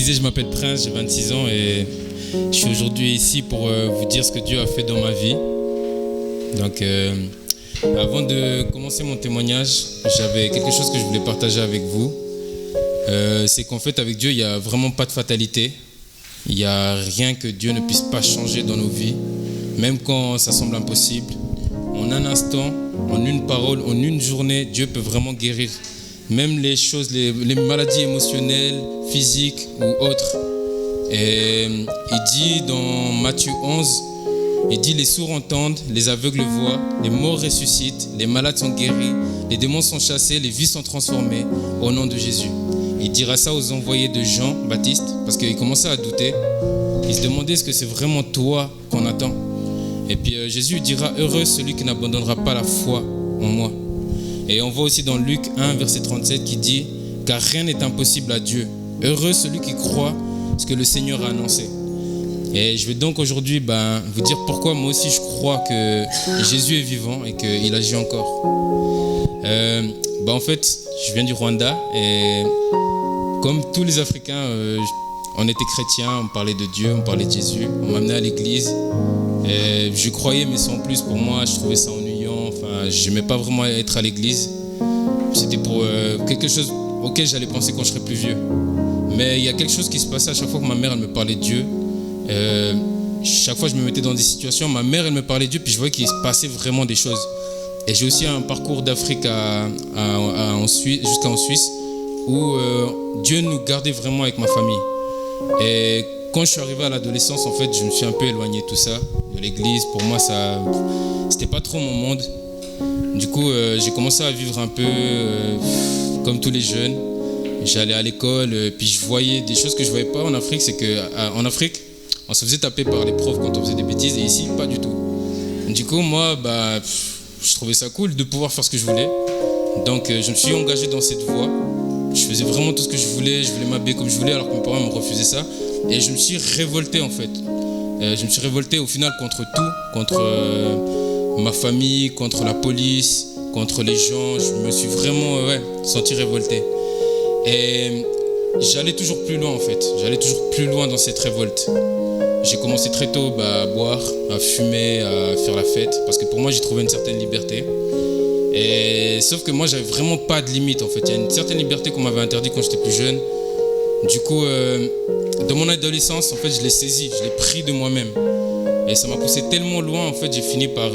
disais, je m'appelle Prince, j'ai 26 ans et je suis aujourd'hui ici pour vous dire ce que Dieu a fait dans ma vie. Donc, avant de commencer mon témoignage, j'avais quelque chose que je voulais partager avec vous. C'est qu'en fait, avec Dieu, il n'y a vraiment pas de fatalité. Il n'y a rien que Dieu ne puisse pas changer dans nos vies, même quand ça semble impossible. En un instant, en une parole, en une journée, Dieu peut vraiment guérir. Même les choses, les maladies émotionnelles, physiques ou autres. Et il dit dans Matthieu 11, il dit: les sourds entendent, les aveugles voient, les morts ressuscitent, les malades sont guéris, les démons sont chassés, les vies sont transformées au nom de Jésus. Il dira ça aux envoyés de Jean-Baptiste parce qu'il commençait à douter. Il se demandait: est-ce que c'est vraiment toi qu'on attend? Et puis Jésus dira: heureux celui qui n'abandonnera pas la foi en moi. Et on voit aussi dans Luc 1, verset 37 qui dit: car rien n'est impossible à Dieu. Heureux celui qui croit ce que le Seigneur a annoncé. Et je vais donc aujourd'hui vous dire pourquoi moi aussi je crois que Jésus est vivant et qu'il agit encore. En fait, je viens du Rwanda et comme tous les Africains, on était chrétiens, on parlait de Dieu, on parlait de Jésus, on m'amenait à l'église. Et je croyais, mais sans plus. Pour moi, je trouvais ça ennuyant. Enfin, je n'aimais pas vraiment être à l'église. C'était pour quelque chose auquel j'allais penser quand je serais plus vieux. Mais il y a quelque chose qui se passait à chaque fois que ma mère elle me parlait de Dieu. Chaque fois que je me mettais dans des situations, ma mère elle me parlait de Dieu, puis je voyais qu'il se passait vraiment des choses. Et j'ai aussi un parcours d'Afrique jusqu'en Suisse où Dieu nous gardait vraiment avec ma famille. Et quand je suis arrivé à l'adolescence, en fait, je me suis un peu éloigné de tout ça, de l'église. Pour moi, ça, c'était pas trop mon monde. Du coup, j'ai commencé à vivre un peu comme tous les jeunes. J'allais à l'école, puis je voyais des choses que je voyais pas en Afrique. C'est qu'en Afrique, on se faisait taper par les profs quand on faisait des bêtises, et ici, pas du tout. Du coup, moi, je trouvais ça cool de pouvoir faire ce que je voulais. Donc, je me suis engagé dans cette voie. Je faisais vraiment tout ce que je voulais m'habiller comme je voulais, alors que mes parents me refusaient ça. Et je me suis révolté, en fait. Je me suis révolté au final contre tout, contre ma famille, contre la police, contre les gens. Je me suis vraiment senti révolté. Et j'allais toujours plus loin, en fait. J'allais toujours plus loin dans cette révolte. J'ai commencé très tôt à boire, à fumer, à faire la fête, parce que pour moi, j'ai trouvé une certaine liberté. Et sauf que moi, j'avais vraiment pas de limite, en fait. Il y a une certaine liberté qu'on m'avait interdite quand j'étais plus jeune. Du coup, dans mon adolescence, en fait, je l'ai saisi, je l'ai pris de moi-même. Et ça m'a poussé tellement loin, en fait, j'ai fini par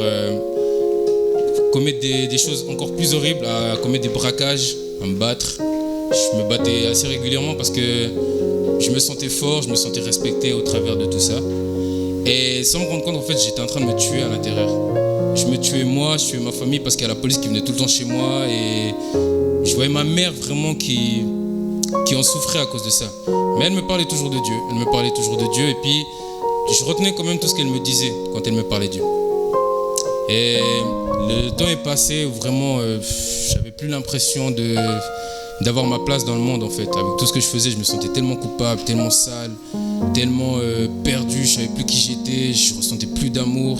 commettre des choses encore plus horribles, à commettre des braquages, à me battre. Je me battais assez régulièrement parce que je me sentais fort, je me sentais respecté au travers de tout ça. Et sans me rendre compte, en fait, j'étais en train de me tuer à l'intérieur. Je me tuais moi, je tuais ma famille parce qu'il y a la police qui venait tout le temps chez moi. Et je voyais ma mère vraiment qui en souffrait à cause de ça. Mais elle me parlait toujours de Dieu. Elle me parlait toujours de Dieu. Et puis, je retenais quand même tout ce qu'elle me disait quand elle me parlait de Dieu. Et le temps est passé où vraiment, j'avais plus l'impression d'avoir ma place dans le monde, en fait. Avec tout ce que je faisais, je me sentais tellement coupable, tellement sale, tellement perdu. Je savais plus qui j'étais, je ressentais plus d'amour.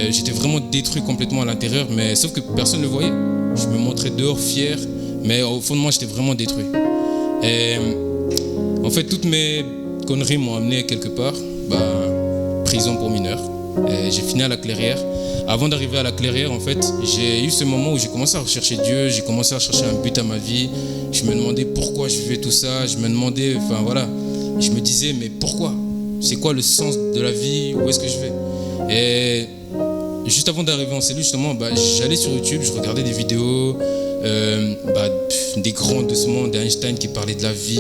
J'étais vraiment détruit complètement à l'intérieur, mais sauf que personne ne le voyait. Je me montrais dehors fier, mais au fond de moi, j'étais vraiment détruit. Et en fait, toutes mes conneries m'ont amené quelque part, prison pour mineurs. Et j'ai fini à la Clairière. Avant d'arriver à la Clairière, en fait, j'ai eu ce moment où j'ai commencé à rechercher Dieu, j'ai commencé à chercher un but à ma vie. Je me demandais pourquoi je vivais tout ça, je me demandais, je me disais, mais pourquoi? C'est quoi le sens de la vie? Où est-ce que je vais? Et juste avant d'arriver en cellule, justement, j'allais sur YouTube, je regardais des vidéos, des grands de ce monde, d'Einstein qui parlaient de la vie,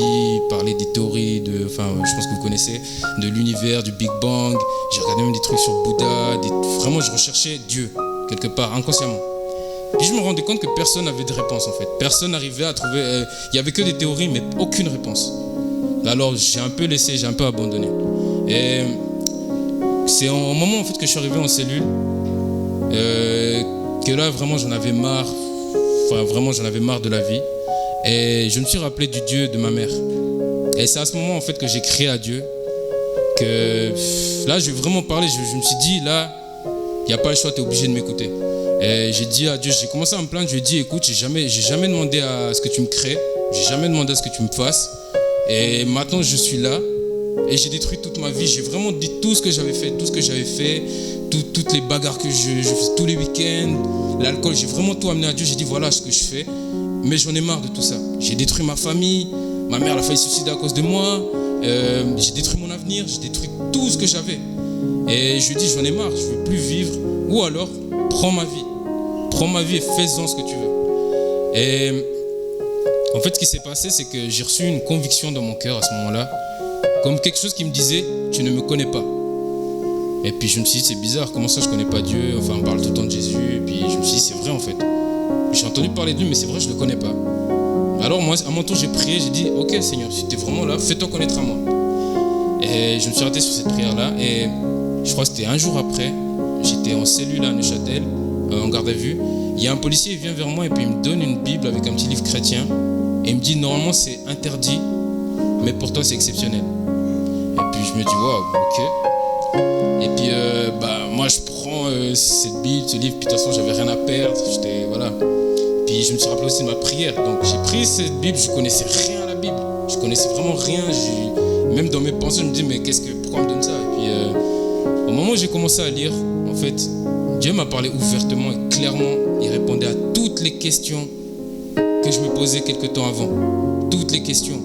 parlaient des théories, je pense que vous connaissez, de l'univers, du Big Bang. J'ai regardé même des trucs sur Bouddha, vraiment je recherchais Dieu, quelque part, inconsciemment. Puis je me rendais compte que personne n'avait de réponse, en fait. Personne n'arrivait à trouver, il n'y avait que des théories, mais aucune réponse. Alors j'ai un peu laissé, j'ai un peu abandonné. Et c'est au moment, en fait, que je suis arrivé en cellule, que là, vraiment, j'en avais marre. Vraiment, j'en avais marre de la vie. Et je me suis rappelé du Dieu de ma mère. Et c'est à ce moment, en fait, que j'ai crié à Dieu. Que là, je vais vraiment parler. Je me suis dit, là, il n'y a pas le choix, tu es obligé de m'écouter. Et j'ai dit à Dieu, j'ai commencé à me plaindre. Je lui ai dit, écoute, j'ai jamais demandé à ce que tu me crées. J'ai jamais demandé à ce que tu me fasses. Et maintenant, je suis là. Et j'ai détruit toute ma vie. J'ai vraiment dit tout ce que j'avais fait, toutes les bagarres que je faisais tous les week-ends, l'alcool. J'ai vraiment tout amené à Dieu. J'ai dit voilà ce que je fais. Mais j'en ai marre de tout ça. J'ai détruit ma famille. Ma mère elle a failli se suicider à cause de moi. J'ai détruit mon avenir. J'ai détruit tout ce que j'avais. Et je lui dis j'en ai marre. Je ne veux plus vivre. Ou alors, prends ma vie. Prends ma vie et fais-en ce que tu veux. Et en fait, ce qui s'est passé, c'est que j'ai reçu une conviction dans mon cœur à ce moment-là. Comme quelque chose qui me disait, tu ne me connais pas. Et puis je me suis dit, c'est bizarre, comment ça je ne connais pas Dieu? Enfin, on parle tout le temps de Jésus. Et puis je me suis dit, c'est vrai en fait. J'ai entendu parler de lui, mais c'est vrai, je ne le connais pas. Alors moi, à mon tour, j'ai prié, j'ai dit, ok Seigneur, si tu es vraiment là, fais-toi connaître à moi. Et je me suis arrêté sur cette prière-là. Et je crois que c'était un jour après, j'étais en cellule à Neuchâtel, en garde à vue. Il y a un policier, il vient vers moi et puis il me donne une Bible avec un petit livre chrétien. Et il me dit, normalement c'est interdit, mais pour toi c'est exceptionnel. Et puis je me dis, waouh, ok. Et puis moi je prends cette Bible, ce livre, puis de toute façon j'avais rien à perdre, voilà. Puis je me suis rappelé aussi de ma prière. Donc j'ai pris cette Bible, je connaissais rien à la Bible. Je connaissais vraiment rien. Même dans mes pensées, je me dis, mais pourquoi on me donne ça? Et puis au moment où j'ai commencé à lire, en fait, Dieu m'a parlé ouvertement et clairement. Il répondait à toutes les questions que je me posais quelque temps avant. Toutes les questions.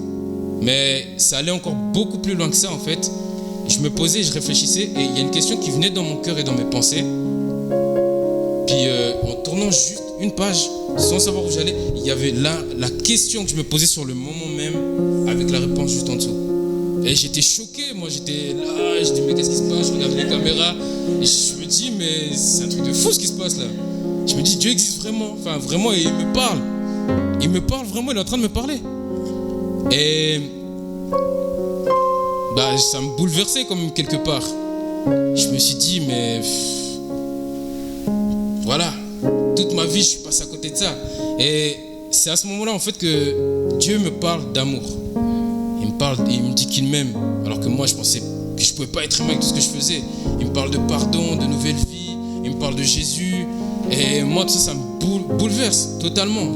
Mais ça allait encore beaucoup plus loin que ça en fait. Je me posais, je réfléchissais et il y a une question qui venait dans mon cœur et dans mes pensées. Puis en tournant juste une page, sans savoir où j'allais, il y avait là la question que je me posais sur le moment même avec la réponse juste en dessous. Et j'étais choqué, moi j'étais là, je dis mais qu'est-ce qui se passe? Je regarde les caméras et je me dis mais c'est un truc de fou ce qui se passe là. Je me dis Dieu existe vraiment, enfin vraiment et il me parle. Il me parle vraiment, il est en train de me parler. Et ça me bouleversait comme quelque part. Je me suis dit mais voilà, toute ma vie je suis passé à côté de ça. Et c'est à ce moment-là en fait que Dieu me parle d'amour. Il me parle, il me dit qu'il m'aime, alors que moi je pensais que je ne pouvais pas être aimé avec tout ce que je faisais. Il me parle de pardon, de nouvelle vie, il me parle de Jésus. Et moi tout ça, ça me bouleverse totalement.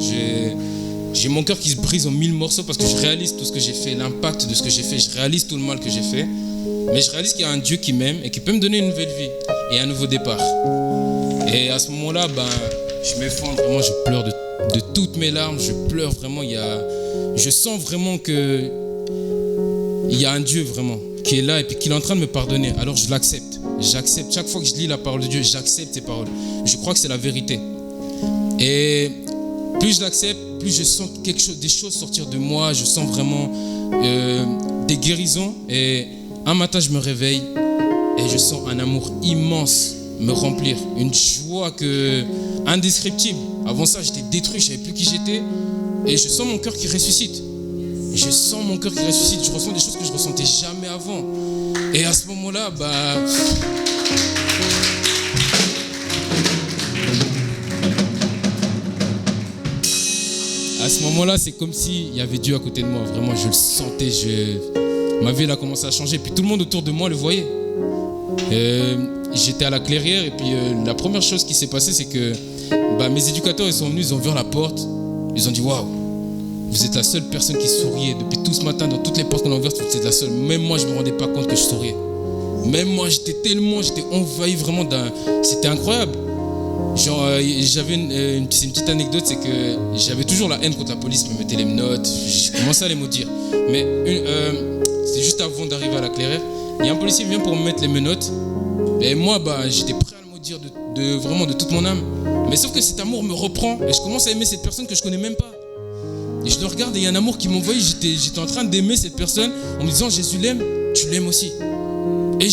J'ai mon cœur qui se brise en 1000 morceaux parce que je réalise tout ce que j'ai fait, l'impact de ce que j'ai fait, je réalise tout le mal que j'ai fait. Mais je réalise qu'il y a un Dieu qui m'aime et qui peut me donner une nouvelle vie et un nouveau départ. Et à ce moment-là, je m'effondre vraiment, je pleure de toutes mes larmes, je pleure vraiment. Je sens vraiment que il y a un Dieu vraiment qui est là et puis qui est en train de me pardonner. Alors je l'accepte. J'accepte. Chaque fois que je lis la parole de Dieu, j'accepte ses paroles. Je crois que c'est la vérité. Et plus je l'accepte, plus je sens des choses sortir de moi. Je sens vraiment des guérisons. Et un matin, je me réveille et je sens un amour immense me remplir. Une joie indescriptible. Avant ça, j'étais détruit, je ne savais plus qui j'étais. Et je sens mon cœur qui ressuscite. Je sens mon cœur qui ressuscite. Je ressens des choses que je ne ressentais jamais avant. Et à ce moment-là, à ce moment-là, c'est comme s'il y avait Dieu à côté de moi. Vraiment, je le sentais. Ma vie elle a commencé à changer. Puis tout le monde autour de moi le voyait. J'étais à la clairière et puis la première chose qui s'est passée, c'est que mes éducateurs ils sont venus, ils ont ouvert la porte. Ils ont dit waouh, vous êtes la seule personne qui souriait depuis tout ce matin dans toutes les portes qu'on a ouvertes. Vous êtes la seule. Même moi, je ne me rendais pas compte que je souriais. Même moi, j'étais envahi vraiment c'était incroyable. Genre, j'avais une petite anecdote, c'est que j'avais toujours la haine contre la police, me mettait les menottes, j'ai commencé à les maudire. Mais c'est juste avant d'arriver à la clairière, il y a un policier qui vient pour me mettre les menottes. Et moi, j'étais prêt à le maudire vraiment de toute mon âme. Mais sauf que cet amour me reprend et je commence à aimer cette personne que je connais même pas. Et je le regarde et il y a un amour qui m'envahit. J'étais en train d'aimer cette personne en me disant Jésus l'aime, tu l'aimes aussi. Et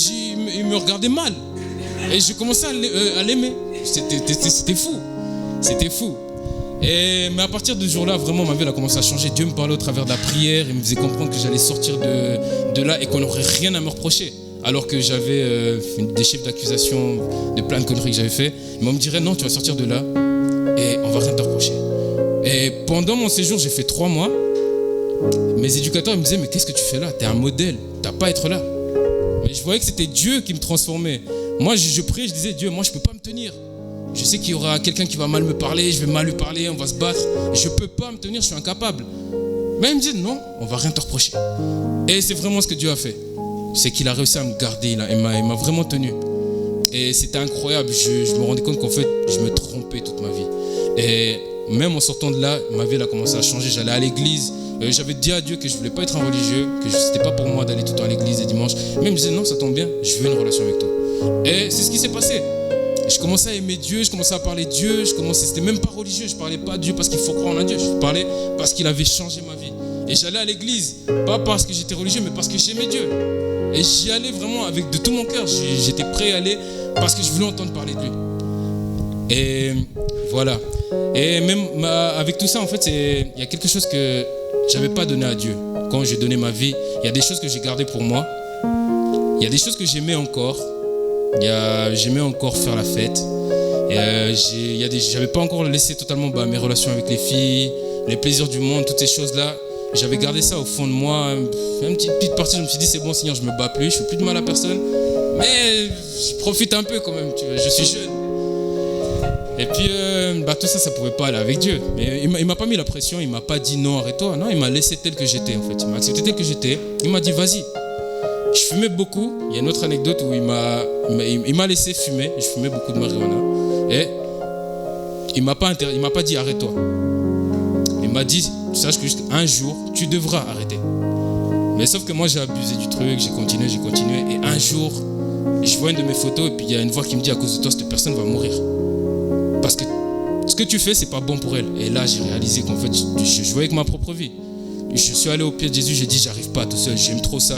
il me regardait mal. Et je commençais à l'aimer. C'était fou. C'était fou. Mais à partir de ce jour-là, vraiment, ma vie a commencé à changer. Dieu me parlait au travers de la prière. Il me faisait comprendre que j'allais sortir de là et qu'on n'aurait rien à me reprocher. Alors que j'avais des chefs d'accusation de plein de conneries que j'avais fait. Mais on me dirait non, tu vas sortir de là et on va rien te reprocher. Et pendant mon séjour, j'ai fait 3 mois. Mes éducateurs ils me disaient mais qu'est-ce que tu fais là? T'es un modèle, t'as pas à être là. Mais je voyais que c'était Dieu qui me transformait. Moi, je priais, je disais Dieu, moi je peux pas me tenir. Je sais qu'il y aura quelqu'un qui va mal me parler, je vais mal lui parler, on va se battre. Je peux pas me tenir, je suis incapable. Mais il me dit non, on va rien te reprocher. Et c'est vraiment ce que Dieu a fait. C'est qu'il a réussi à me garder, il m'a vraiment tenu. Et c'était incroyable, je me rendais compte qu'en fait, je me trompais toute ma vie. Et même en sortant de là, ma vie elle a commencé à changer. J'allais à l'église, j'avais dit à Dieu que je ne voulais pas être un religieux, que ce n'était pas pour moi d'aller tout le temps à l'église les dimanches. Mais il me disait non, ça tombe bien, je veux une relation avec toi. Et c'est ce qui s'est passé. Je commençais à aimer Dieu, je commençais à parler de Dieu, c'était même pas religieux, je parlais pas de Dieu parce qu'il faut croire en Dieu, je parlais parce qu'il avait changé ma vie. Et j'allais à l'église, pas parce que j'étais religieux, mais parce que j'aimais Dieu. Et j'y allais vraiment avec de tout mon cœur, j'étais prêt à aller parce que je voulais entendre parler de lui. Et voilà. Et même avec tout ça, en fait, il y a quelque chose que j'avais pas donné à Dieu. Quand j'ai donné ma vie, il y a des choses que j'ai gardées pour moi. Il y a des choses que j'aimais encore. J'aimais encore faire la fête. J'avais pas encore laissé totalement mes relations avec les filles, les plaisirs du monde, toutes ces choses-là. J'avais gardé ça au fond de moi. Une petite partie, je me suis dit, c'est bon, Seigneur, je me bats plus, je fais plus de mal à personne. Mais je profite un peu quand même, tu vois, je suis jeune. Et puis, tout ça, ça pouvait pas aller avec Dieu. Mais il m'a pas mis la pression, il m'a pas dit non, arrête-toi. Non, il m'a laissé tel que j'étais, en fait. Il m'a accepté tel que j'étais. Il m'a dit, vas-y. Je fumais beaucoup. Il y a une autre anecdote où il m'a laissé fumer. Je fumais beaucoup de marijuana. Et il m'a pas dit, arrête-toi. Il m'a dit, sache que un jour, tu devras arrêter. Mais sauf que moi, j'ai abusé du truc, j'ai continué. Et un jour, je vois une de mes photos et puis il y a une voix qui me dit, à cause de toi, cette personne va mourir. Parce que ce que tu fais, c'est pas bon pour elle. Et là, j'ai réalisé qu'en fait, je jouais avec ma propre vie. Je suis allé au pied de Jésus, j'ai dit, j'arrive pas tout seul, j'aime trop ça,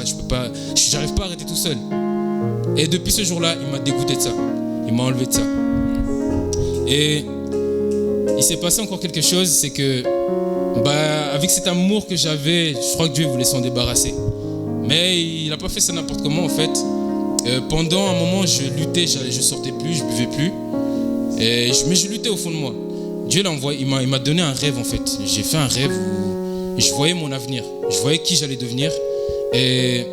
j'arrive pas à arrêter tout seul. Et depuis ce jour-là, il m'a dégoûté de ça. Il m'a enlevé de ça. Et il s'est passé encore quelque chose, c'est que avec cet amour que j'avais, je crois que Dieu voulait s'en débarrasser. Mais il n'a pas fait ça n'importe comment en fait. Pendant un moment, je luttais, je sortais plus, je buvais plus. Mais je luttais au fond de moi. Dieu l'a envoyé, il m'a donné un rêve en fait. J'ai fait un rêve où je voyais mon avenir. Je voyais qui j'allais devenir. Et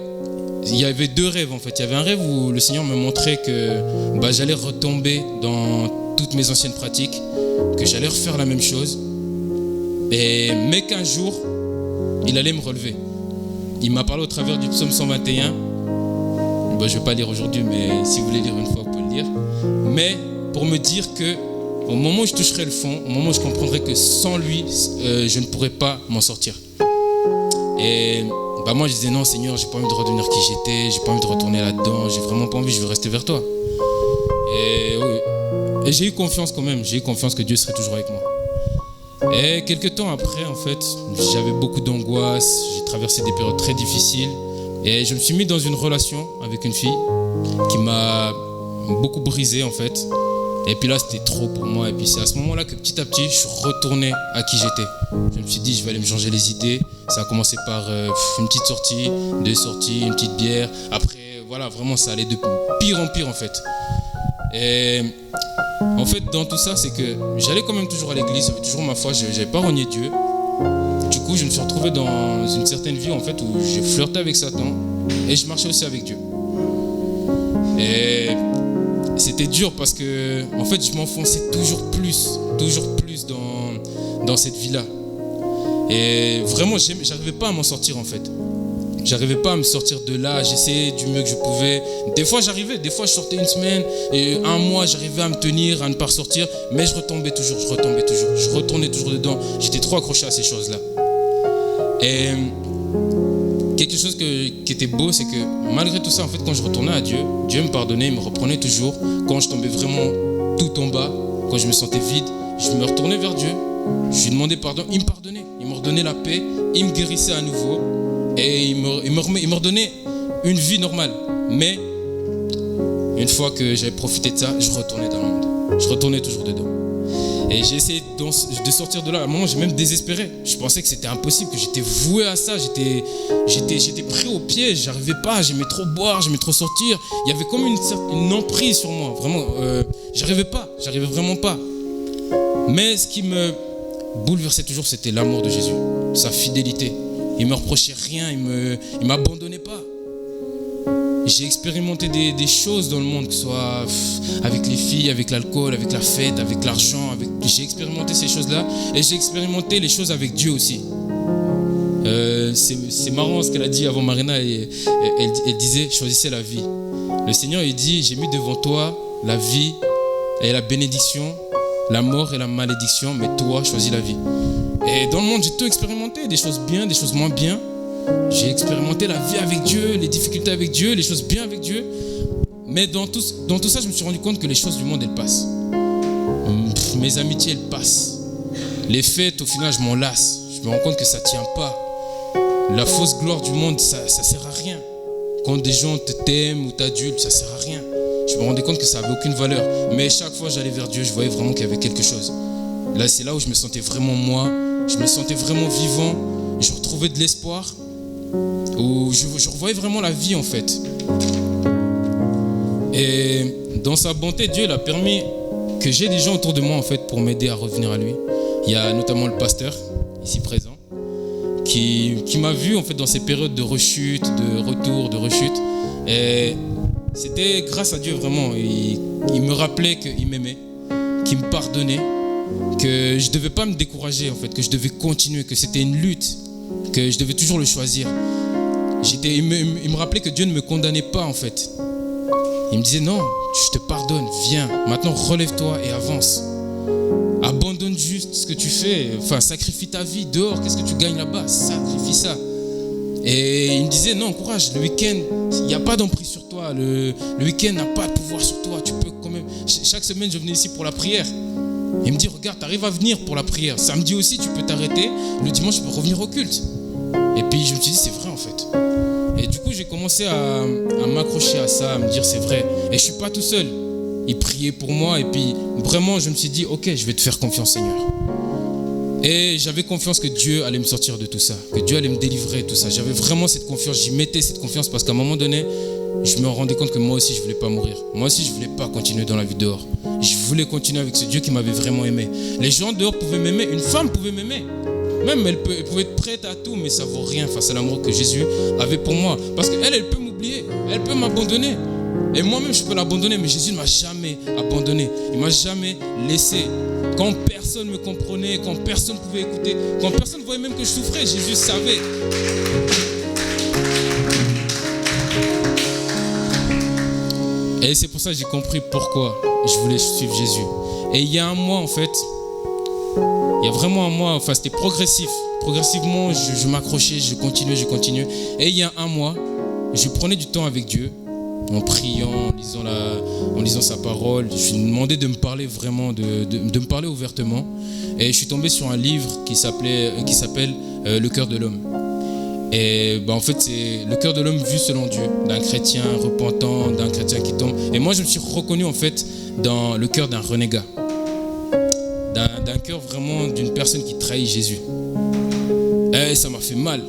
il y avait deux rêves en fait. Il y avait un rêve où le Seigneur me montrait que j'allais retomber dans toutes mes anciennes pratiques, que j'allais refaire la même chose. Mais qu'un jour, il allait me relever. Il m'a parlé au travers du psaume 121. Je ne vais pas lire aujourd'hui, mais si vous voulez lire une fois, vous pouvez le lire. Mais pour me dire que au moment où je toucherai le fond, au moment où je comprendrai que sans lui, je ne pourrais pas m'en sortir. Et moi, je disais non, Seigneur, j'ai pas envie de redevenir qui j'étais, j'ai pas envie de retourner là-dedans, j'ai vraiment pas envie, je veux rester vers toi. Et j'ai eu confiance quand même, j'ai eu confiance que Dieu serait toujours avec moi. Et quelques temps après, en fait, j'avais beaucoup d'angoisse, j'ai traversé des périodes très difficiles. Et je me suis mis dans une relation avec une fille qui m'a beaucoup brisé, en fait. Et puis là, c'était trop pour moi. Et puis c'est à ce moment-là que petit à petit, je suis retourné à qui j'étais. Je me suis dit, je vais aller me changer les idées. Ça a commencé par une petite sortie, 2 sorties, une petite bière. Après, voilà, vraiment, ça allait de pire en pire, en fait. Et en fait, dans tout ça, c'est que j'allais quand même toujours à l'église, j'avais toujours ma foi, je n'avais pas renié Dieu. Du coup, je me suis retrouvé dans une certaine vie en fait où j'ai flirté avec Satan et je marchais aussi avec Dieu. Et c'était dur parce que en fait, je m'enfonçais toujours plus dans cette vie-là. Et vraiment, j'arrivais pas à m'en sortir en fait. J'arrivais pas à me sortir de là, j'essayais du mieux que je pouvais. Des fois j'arrivais, des fois je sortais une semaine, et un mois j'arrivais à me tenir, à ne pas ressortir, mais je retournais toujours dedans. J'étais trop accroché à ces choses-là. Et quelque chose qui était beau, c'est que malgré tout ça, en fait, quand je retournais à Dieu, Dieu me pardonnait, il me reprenait toujours. Quand je tombais vraiment tout en bas, quand je me sentais vide, je me retournais vers Dieu, je lui demandais pardon, il me pardonnait, il me redonnait la paix, il me guérissait à nouveau. Et il me redonnait une vie normale. Mais une fois que j'avais profité de ça, je retournais dans le monde. Je retournais toujours dedans. Et j'ai essayé de sortir de là. À un moment, j'ai même désespéré. Je pensais que c'était impossible, que j'étais voué à ça. J'étais pris au pied. J'arrivais pas. J'aimais trop boire, j'aimais trop sortir. Il y avait comme une emprise sur moi. Vraiment, j'arrivais vraiment pas. Mais ce qui me bouleversait toujours, c'était l'amour de Jésus, sa fidélité. Il me reprochait rien, il m'abandonnait pas. J'ai expérimenté des choses dans le monde, que ce soit avec les filles, avec l'alcool, avec la fête, avec l'argent. J'ai expérimenté ces choses-là et j'ai expérimenté les choses avec Dieu aussi. C'est marrant ce qu'elle a dit avant Marina. Elle disait, choisissez la vie. Le Seigneur, il dit, j'ai mis devant toi la vie et la bénédiction, la mort et la malédiction, mais toi, choisis la vie. Et dans le monde, j'ai tout expérimenté, des choses bien, des choses moins bien. J'ai expérimenté la vie avec Dieu, les difficultés avec Dieu, les choses bien avec Dieu. Mais dans tout ça, je me suis rendu compte que les choses du monde, elles passent. Mes amitiés, elles passent. Les fêtes, au final, je m'en lasse. Je me rends compte que ça ne tient pas. La fausse gloire du monde, ça ne sert à rien. Quand des gens t'aiment ou t'adulent, ça ne sert à rien. Je me rendais compte que ça n'avait aucune valeur. Mais chaque fois que j'allais vers Dieu, je voyais vraiment qu'il y avait quelque chose. Là, c'est là où je me sentais vraiment moi. Je me sentais vraiment vivant. Je retrouvais de l'espoir. Où je revoyais vraiment la vie, en fait. Et dans sa bonté, Dieu il a permis que j'ai des gens autour de moi, en fait, pour m'aider à revenir à lui. Il y a notamment le pasteur, ici présent, qui m'a vu, en fait, dans ces périodes de rechute, de retour, de rechute. Et c'était grâce à Dieu, vraiment. Il me rappelait qu'il m'aimait, qu'il me pardonnait, que je ne devais pas me décourager, en fait, que je devais continuer, que c'était une lutte, que je devais toujours le choisir. Il me rappelait que Dieu ne me condamnait pas, en fait. Il me disait, non, je te pardonne, viens, maintenant relève-toi et avance. Abandonne juste ce que tu fais, enfin, sacrifie ta vie dehors, qu'est-ce que tu gagnes là-bas, sacrifie ça. Et il me disait, non, courage, le week-end, il n'y a pas d'emprise sur toi, le week-end n'a pas de pouvoir sur toi, tu peux quand même. Chaque semaine, je venais ici pour la prière. Il me dit, regarde, tu arrives à venir pour la prière. Samedi aussi, tu peux t'arrêter, le dimanche, tu peux revenir au culte. Et puis, je me suis dit, c'est vrai en fait. Et du coup, j'ai commencé à m'accrocher à ça, à me dire, c'est vrai. Et je ne suis pas tout seul. Il priait pour moi et puis vraiment, je me suis dit, ok, je vais te faire confiance, Seigneur. Et j'avais confiance que Dieu allait me sortir de tout ça, que Dieu allait me délivrer de tout ça. J'avais vraiment cette confiance, j'y mettais cette confiance parce qu'à un moment donné, je me rendais compte que moi aussi, je ne voulais pas mourir. Moi aussi, je ne voulais pas continuer dans la vie dehors. Je voulais continuer avec ce Dieu qui m'avait vraiment aimé. Les gens dehors pouvaient m'aimer, une femme pouvait m'aimer. Même elle pouvait être prête à tout, mais ça ne vaut rien face à l'amour que Jésus avait pour moi. Parce qu'elle, elle peut m'oublier, elle peut m'abandonner. Et moi-même, je peux l'abandonner, mais Jésus ne m'a jamais abandonné. Il ne m'a jamais laissé. Quand personne ne me comprenait, quand personne ne pouvait écouter, quand personne ne voyait même que je souffrais, Jésus savait. Et c'est pour ça que j'ai compris pourquoi je voulais suivre Jésus. Et il y a un mois, en fait, il y a vraiment un mois, enfin c'était progressif. Progressivement, je m'accrochais, je continuais. Et il y a un mois, je prenais du temps avec Dieu, en priant, en lisant sa parole. Je lui demandais de me parler vraiment, de me parler ouvertement. Et je suis tombé sur un livre qui s'appelle Le cœur de l'homme. Et en fait, c'est le cœur de l'homme vu selon Dieu, d'un chrétien repentant, d'un chrétien qui tombe. Et moi, je me suis reconnu en fait dans le cœur d'un renégat, d'un cœur vraiment d'une personne qui trahit Jésus. Et ça m'a fait mal,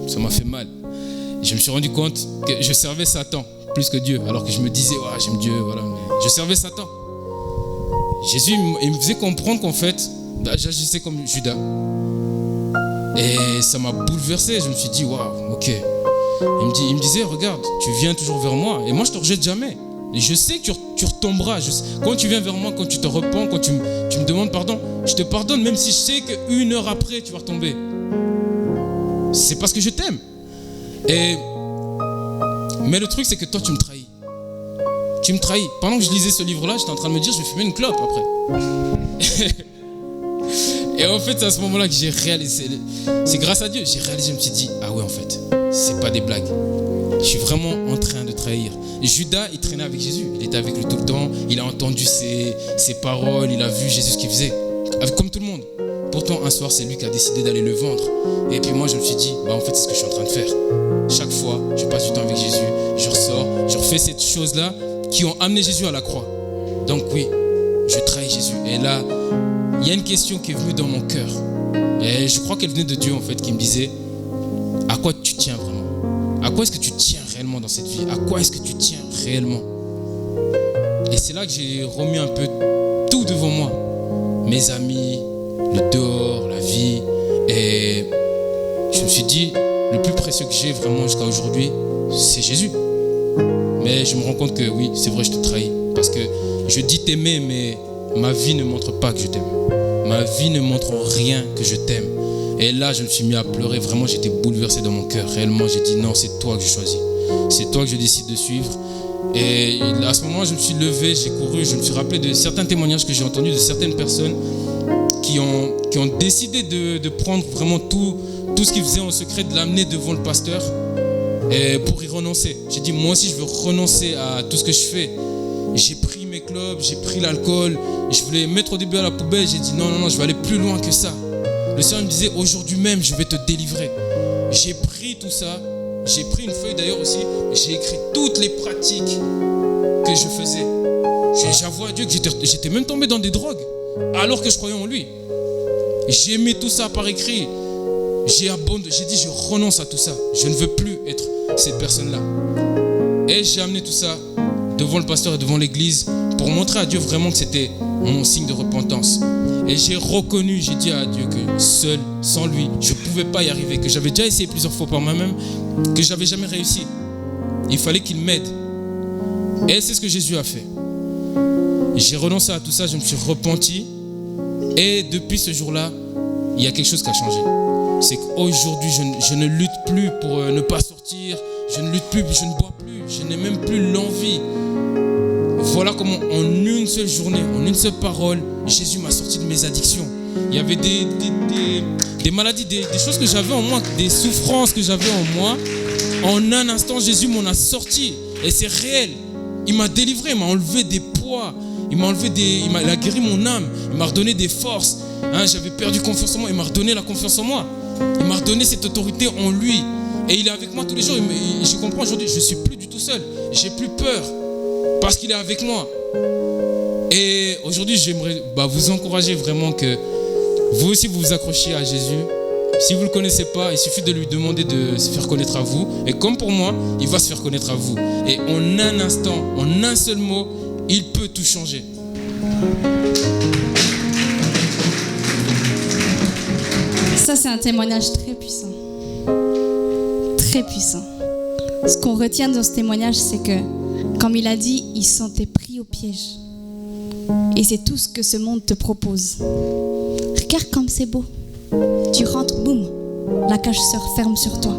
Je me suis rendu compte que je servais Satan plus que Dieu, alors que je me disais, ouais, j'aime Dieu, voilà, mais je servais Satan. Jésus, il me faisait comprendre qu'en fait, j'agissais comme Judas. Et ça m'a bouleversé, je me suis dit, waouh, ok. Il me disait, regarde, tu viens toujours vers moi, et moi je ne te rejette jamais. Et je sais que tu retomberas. Quand tu viens vers moi, quand tu te repens, quand tu me demandes pardon, je te pardonne, même si je sais qu'une heure après, tu vas retomber. C'est parce que je t'aime. Mais le truc, c'est que toi, tu me trahis. Tu me trahis. Pendant que je lisais ce livre-là, j'étais en train de me dire, je vais fumer une clope après. Et en fait, c'est à ce moment-là que j'ai réalisé. C'est grâce à Dieu, j'ai réalisé, je me suis dit, ah ouais, en fait, c'est pas des blagues. Je suis vraiment en train de trahir. Judas, il traînait avec Jésus. Il était avec lui tout le temps. Il a entendu ses paroles. Il a vu Jésus ce qu'il faisait. Comme tout le monde. Pourtant, un soir, c'est lui qui a décidé d'aller le vendre. Et puis moi, je me suis dit, en fait, c'est ce que je suis en train de faire. Chaque fois, je passe du temps avec Jésus. Je ressors. Je refais ces choses-là qui ont amené Jésus à la croix. Donc oui, je trahis Jésus. Et là, il y a une question qui est venue dans mon cœur. Et je crois qu'elle venait de Dieu, en fait, qui me disait, à quoi tu tiens vraiment? À quoi est-ce que tu tiens réellement dans cette vie? À quoi est-ce que tu tiens réellement? Et c'est là que j'ai remis un peu tout devant moi. Mes amis, le dehors, la vie. Et je me suis dit, le plus précieux que j'ai vraiment jusqu'à aujourd'hui, c'est Jésus. Mais je me rends compte que oui, c'est vrai, je te trahis. Parce que je dis t'aimer, mais ma vie ne montre pas que je t'aime. Ma vie ne montre en rien que je t'aime. Et là, je me suis mis à pleurer. Vraiment, j'étais bouleversé dans mon cœur. Réellement, j'ai dit non, c'est toi que je choisis. C'est toi que je décide de suivre. Et à ce moment, je me suis levé, j'ai couru. Je me suis rappelé de certains témoignages que j'ai entendus de certaines personnes qui ont décidé de prendre vraiment tout ce qu'ils faisaient en secret, de l'amener devant le pasteur et pour y renoncer. J'ai dit, moi aussi, je veux renoncer à tout ce que je fais. J'ai pris mes clopes, j'ai pris l'alcool. Je voulais mettre au début à la poubelle. J'ai dit, non, je vais aller plus loin que ça. Le Seigneur me disait, aujourd'hui même, je vais te délivrer. J'ai pris tout ça. J'ai pris une feuille d'ailleurs aussi. J'ai écrit toutes les pratiques que je faisais. J'avoue à Dieu que j'étais même tombé dans des drogues alors que je croyais en lui. J'ai mis tout ça par écrit. J'ai dit, je renonce à tout ça. Je ne veux plus être cette personne-là. Et j'ai amené tout ça devant le pasteur et devant l'église pour montrer à Dieu vraiment que c'était mon signe de repentance. Et j'ai reconnu, j'ai dit à Dieu que seul, sans lui, je ne pouvais pas y arriver, que j'avais déjà essayé plusieurs fois par moi-même, que je n'avais jamais réussi. Il fallait qu'il m'aide. Et c'est ce que Jésus a fait. J'ai renoncé à tout ça, je me suis repenti. Et depuis ce jour-là, il y a quelque chose qui a changé. C'est qu'aujourd'hui, je ne lutte plus pour ne pas sortir. Je ne lutte plus, je ne bois plus. Je n'ai même plus l'envie. Voilà comment en une seule journée, en une seule parole, Jésus m'a sorti de mes addictions. Il y avait des maladies, des choses que j'avais en moi, des souffrances que j'avais en moi. En un instant, Jésus m'en a sorti. Et c'est réel. Il m'a délivré, il m'a enlevé des poids. Il a guéri mon âme. Il m'a redonné des forces. J'avais perdu confiance en moi. Il m'a redonné la confiance en moi. Il m'a redonné cette autorité en lui. Et il est avec moi tous les jours. Je comprends aujourd'hui, je ne suis plus du tout seul. J'ai plus peur. Parce qu'il est avec moi. Et aujourd'hui, j'aimerais vous encourager vraiment que vous aussi, vous vous accrochiez à Jésus. Si vous ne le connaissez pas, il suffit de lui demander de se faire connaître à vous. Et comme pour moi, il va se faire connaître à vous. Et en un instant, en un seul mot, il peut tout changer. Ça, c'est un témoignage très puissant. Très puissant. Ce qu'on retient dans ce témoignage, c'est que, comme il a dit, il se sentait pris au piège. Et c'est tout ce que ce monde te propose. Regarde comme c'est beau. Tu rentres, boum, la cage se referme sur toi.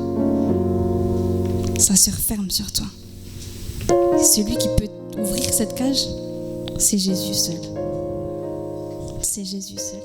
Ça se referme sur toi. Celui qui peut ouvrir cette cage, c'est Jésus seul. C'est Jésus seul.